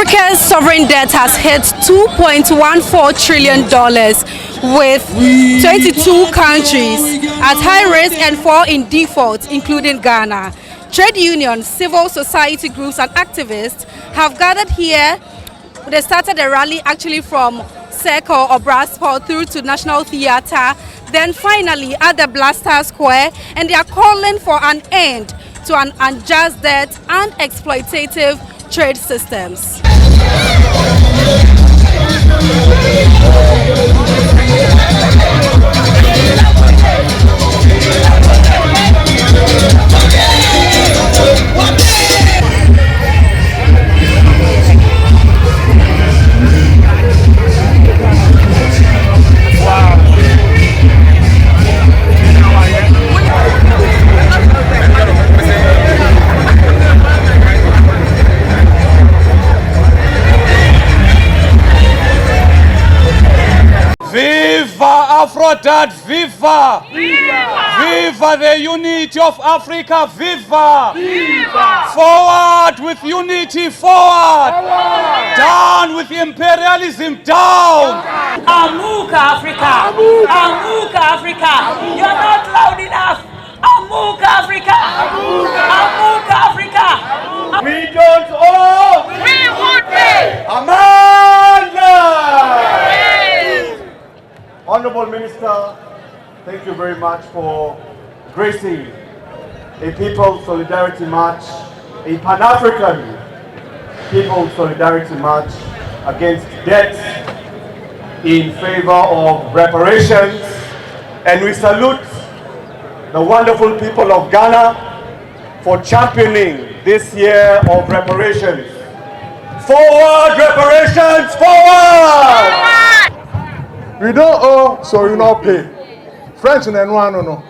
Africa's sovereign debt has hit $2.14 trillion, with 22 countries at high risk and 4 in default, including Ghana. Trade unions, civil society groups and activists have gathered here. They started a rally actually from Circle or Brassport through to National Theatre, then finally at the Blaster Square, and they are calling for an end to an unjust debt and exploitative trade systems. Viva Aphrodite, viva! Viva! Viva the unity of Africa, viva! Viva! Forward with unity, forward! Forward! Down with imperialism, down! Amuka Africa! Amuka Africa! You're not loud enough! Amuka Africa! Amuka Africa! We don't owe! We would be! Amanda! Honorable Minister, thank you very much for gracing a People's Solidarity March, a Pan-African People's Solidarity March against debt in favor of reparations. And we salute the wonderful people of Ghana for championing this year of reparations. Forward, reparations, forward! We don't owe, so we don't pay. French and no.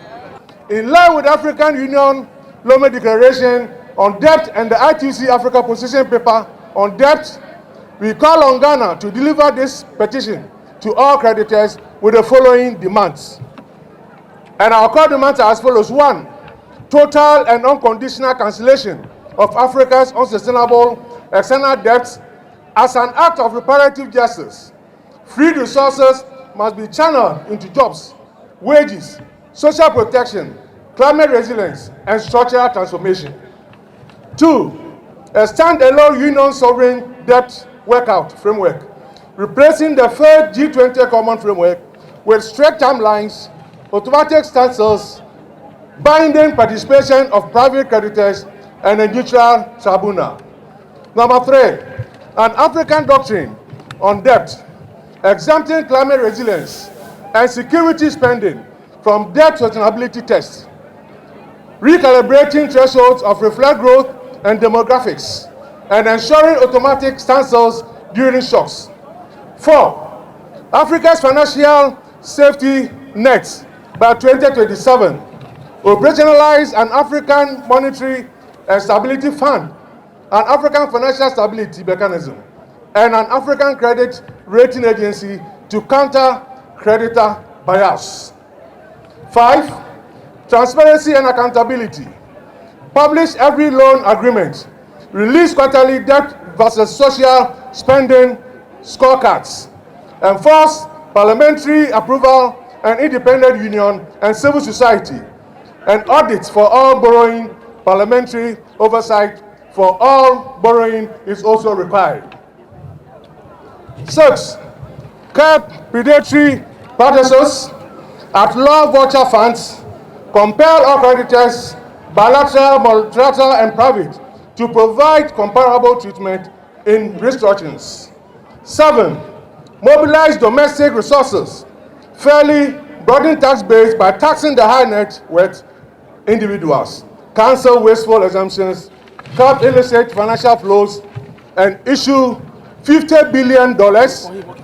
In line with African Union Lomé Declaration on Debt and the ITC Africa Position Paper on Debt, we call on Ghana to deliver this petition to all creditors with the following demands. And our core demands are as follows. 1. Total and unconditional cancellation of Africa's unsustainable external debts as an act of reparative justice. Free resources must be channeled into jobs, wages, social protection, climate resilience, and structural transformation. 2. A standalone union sovereign debt workout framework, replacing the third G20 common framework with strict timelines, automatic standstills, binding participation of private creditors, and a neutral tribunal. Number 3. An African doctrine on debt, exempting climate resilience and security spending from debt sustainability tests, recalibrating thresholds of reflect growth and demographics, and ensuring automatic standstills during shocks. 4. Africa's financial safety net by 2027, operationalize an African monetary and stability fund, an African financial stability mechanism, and an African credit rating agency to counter creditor bias. 5. Transparency and accountability. Publish every loan agreement. Release quarterly debt versus social spending scorecards. Enforce parliamentary approval and independent union and civil society. And audits for all borrowing. Parliamentary oversight for all borrowing is also required. 6. Curb predatory practices at law voucher funds. Compel all creditors, bilateral, multilateral, and private, to provide comparable treatment in restructurings. 7. Mobilize domestic resources, fairly broaden tax base by taxing the high net worth individuals, cancel wasteful exemptions, curb illicit financial flows, and issue $50 billion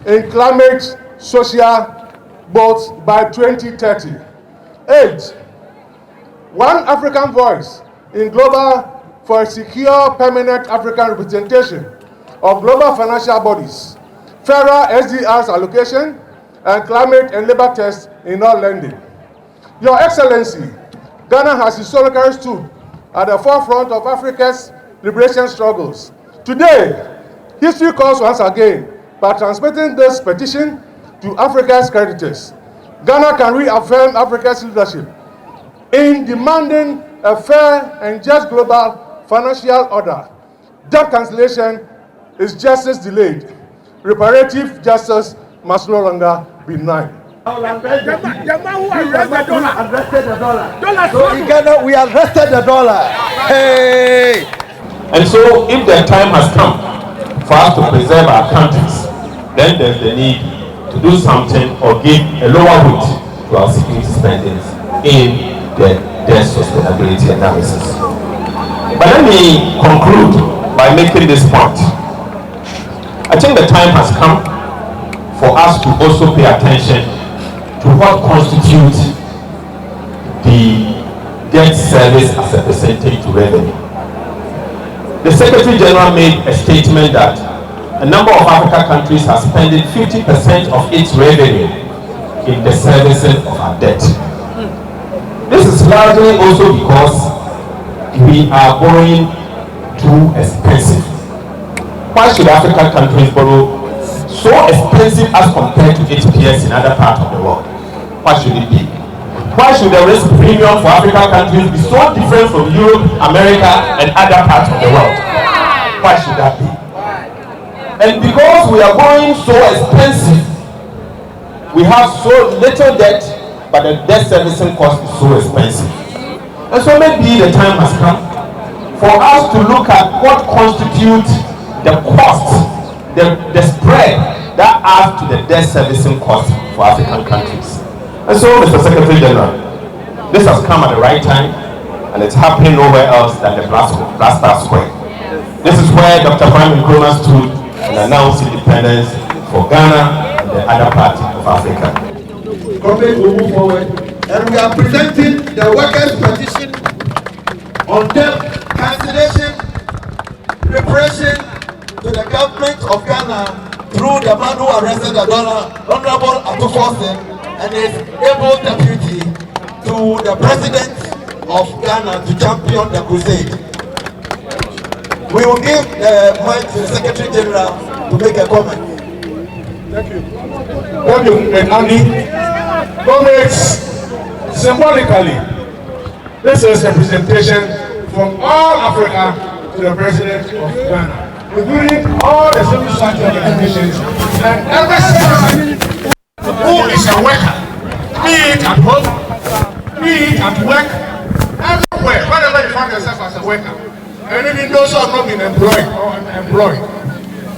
in climate social bonds by 2030. 8. One African voice in global for a secure permanent African representation of global financial bodies, federal SDRs allocation, and climate and labor tests in all lending. Your Excellency, Ghana has historically stood at the forefront of Africa's liberation struggles. Today, History calls once again by transmitting this petition to Africa's creditors. Ghana can reaffirm Africa's leadership in demanding a fair and just global financial order. Debt cancellation is justice delayed. Reparative justice must no longer be denied. So in Ghana, we arrested the dollar. Hey! And so, if the time has come for us to preserve our countries, then there's the need to do something or give a lower weight to our security spendings in the debt sustainability analysis. But let me conclude by making this point. I think the time has come for us to also pay attention to what constitutes the debt service as a percentage to revenue. The Secretary General made a statement that a number of African countries are spending 50% of its revenue in the servicing of our debt. This is largely also because we are borrowing too expensive. Why should African countries borrow so expensive as compared to its peers in other parts of the world? Why should it be? Why should the risk premium for African countries be so different from Europe, America, and other parts of the world? Why should that be? And because we are borrowing so expensive, we have so little debt, but the debt servicing cost is so expensive. And so maybe the time has come for us to look at what constitutes the cost, the spread that adds to the debt servicing cost for African countries. And so, Mr. Secretary General, this has come at the right time, and it's happening nowhere else than the Blaster Square. This is where Dr. Nkommo stood and announced independence for Ghana and the other part of Africa. Government will move forward, and we are presenting the workers' petition on debt cancellation, reparation to the government of Ghana through the man who arrested the dollar, Honorable Atufosin, and his able deputy to the president of Ghana to champion the crusade. We will give the mic to the Secretary General to make a comment. Thank you. Thank you, Andy. Comrades, symbolically, this is a presentation from all Africa to the president of Ghana, including all the civil society organizations and every citizen who is a worker, be it at home, be it at work, everywhere, wherever you find yourself as a worker, and even those who have not been employed or unemployed.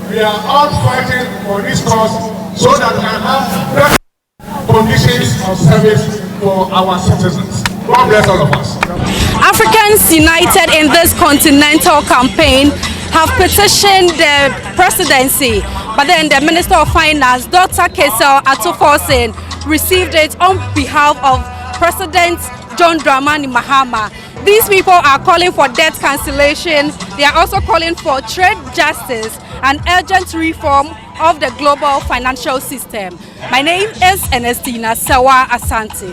We are all fighting for this cause so that we can have better conditions of service for our citizens. God bless all of us. Africans united in this continental campaign have petitioned the presidency, but then the Minister of Finance, Dr. Kesel Atufosin, received it on behalf of President John Dramani Mahama. These people are calling for debt cancellation. They are also calling for trade justice and urgent reform of the global financial system. My name is Ernestina Sawa Asante.